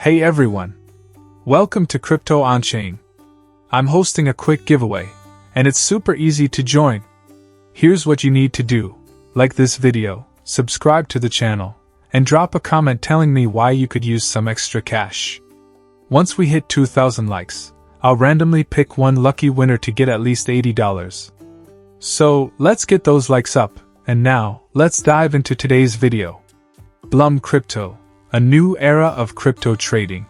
Hey everyone! Welcome to Crypto On-Chain. I'm hosting a quick giveaway, and it's super easy to join. Here's what you need to do. Like this video, subscribe to the channel, and drop a comment telling me why you could use some extra cash. Once we hit 2,000 likes, I'll randomly pick one lucky winner to get at least $80. So, let's get those likes up, and now, let's dive into today's video. Blum Crypto, a new era of crypto trading.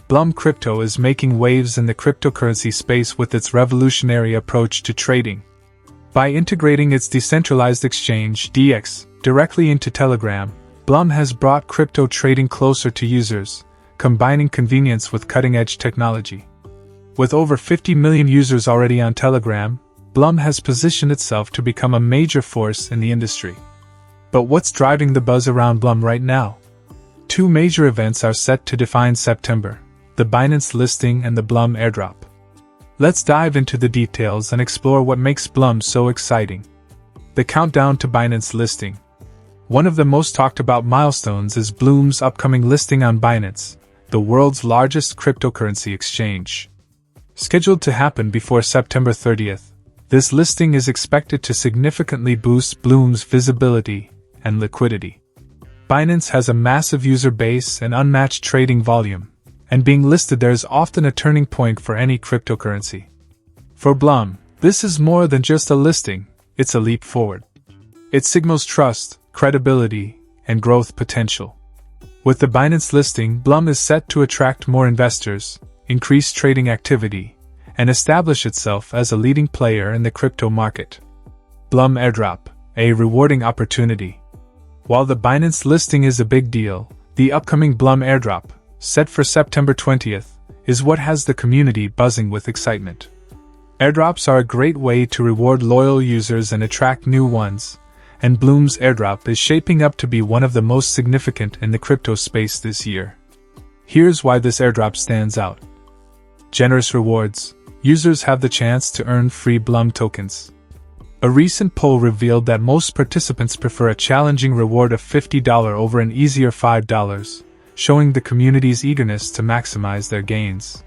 Blum Crypto is making waves in the cryptocurrency space with its revolutionary approach to trading. By integrating its decentralized exchange, DX, directly into Telegram, Blum has brought crypto trading closer to users, combining convenience with cutting-edge technology. With over 50 million users already on Telegram, Blum has positioned itself to become a major force in the industry. But what's driving the buzz around Blum right now? Two major events are set to define September: the Binance listing and the Blum airdrop. Let's dive into the details and explore what makes Blum so exciting. The countdown to Binance listing. One of the most talked about milestones is Blum's upcoming listing on Binance, the world's largest cryptocurrency exchange. Scheduled to happen before September 30th, this listing is expected to significantly boost Blum's visibility and liquidity. Binance has a massive user base and unmatched trading volume, and being listed there is often a turning point for any cryptocurrency. For Blum, this is more than just a listing, it's a leap forward. It signals trust, credibility, and growth potential. With the Binance listing, Blum is set to attract more investors, increase trading activity, and establish itself as a leading player in the crypto market. Blum airdrop, a rewarding opportunity. While the Binance listing is a big deal, the upcoming Blum airdrop, set for September 20th, is what has the community buzzing with excitement. Airdrops are a great way to reward loyal users and attract new ones, and Blum's airdrop is shaping up to be one of the most significant in the crypto space this year. Here's why this airdrop stands out. Generous rewards. Users have the chance to earn free Blum tokens. A recent poll revealed that most participants prefer a challenging reward of $50 over an easier $5, showing the community's eagerness to maximize their gains.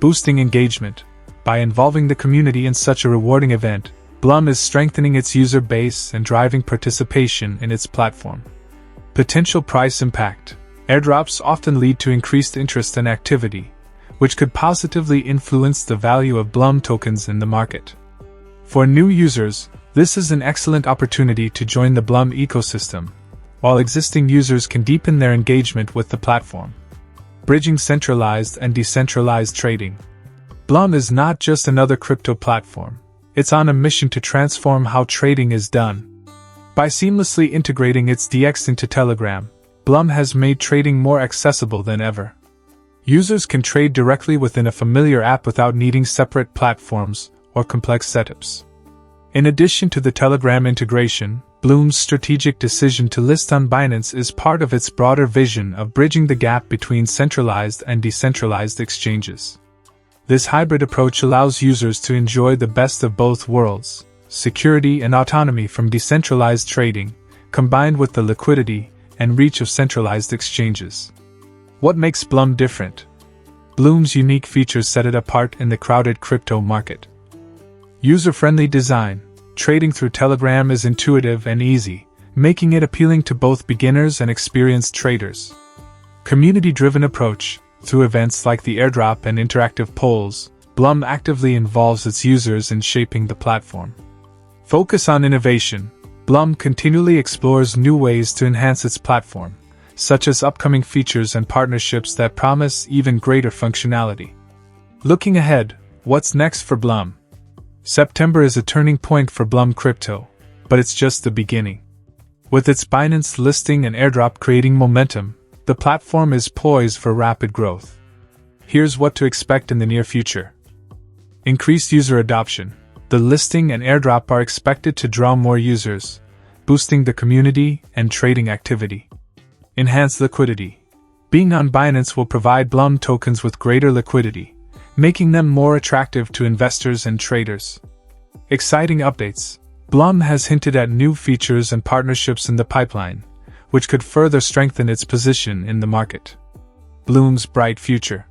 Boosting engagement. By involving the community in such a rewarding event, Blum is strengthening its user base and driving participation in its platform. Potential price impact. Airdrops often lead to increased interest and activity, which could positively influence the value of Blum tokens in the market. For new users, this is an excellent opportunity to join the Blum ecosystem, while existing users can deepen their engagement with the platform. Bridging centralized and decentralized trading. Blum is not just another crypto platform, it's on a mission to transform how trading is done. By seamlessly integrating its DX into Telegram, Blum has made trading more accessible than ever. Users can trade directly within a familiar app without needing separate platforms or complex setups. In addition to the Telegram integration, Blum's strategic decision to list on Binance is part of its broader vision of bridging the gap between centralized and decentralized exchanges. This hybrid approach allows users to enjoy the best of both worlds, security and autonomy from decentralized trading, combined with the liquidity and reach of centralized exchanges. What makes Blum different? Blum's unique features set it apart in the crowded crypto market. User-friendly design. Trading through Telegram is intuitive and easy, making it appealing to both beginners and experienced traders. Community-driven approach. Through events like the airdrop and interactive polls, Blum actively involves its users in shaping the platform. Focus on innovation. Blum continually explores new ways to enhance its platform, such as upcoming features and partnerships that promise even greater functionality. Looking ahead, what's next for Blum? September is a turning point for Blum Crypto, but it's just the beginning. With its Binance listing and airdrop creating momentum, the platform is poised for rapid growth. Here's what to expect in the near future. Increased user adoption. The listing and airdrop are expected to draw more users, boosting the community and trading activity. Enhanced liquidity. Being on Binance will provide Blum tokens with greater liquidity, making them more attractive to investors and traders. Exciting updates. Blum has hinted at new features and partnerships in the pipeline, which could further strengthen its position in the market. Blum's bright future.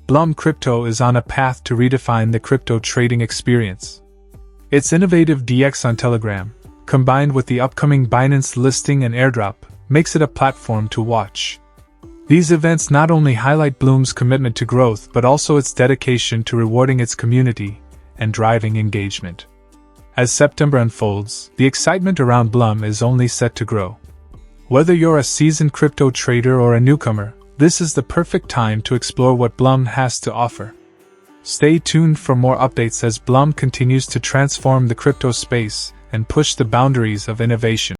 Blum Crypto is on a path to redefine the crypto trading experience. Its innovative DX on Telegram, combined with the upcoming Binance listing and airdrop, makes it a platform to watch. These events not only highlight Blum's commitment to growth but also its dedication to rewarding its community and driving engagement. As September unfolds, the excitement around Blum is only set to grow. Whether you're a seasoned crypto trader or a newcomer, this is the perfect time to explore what Blum has to offer. Stay tuned for more updates as Blum continues to transform the crypto space and push the boundaries of innovation.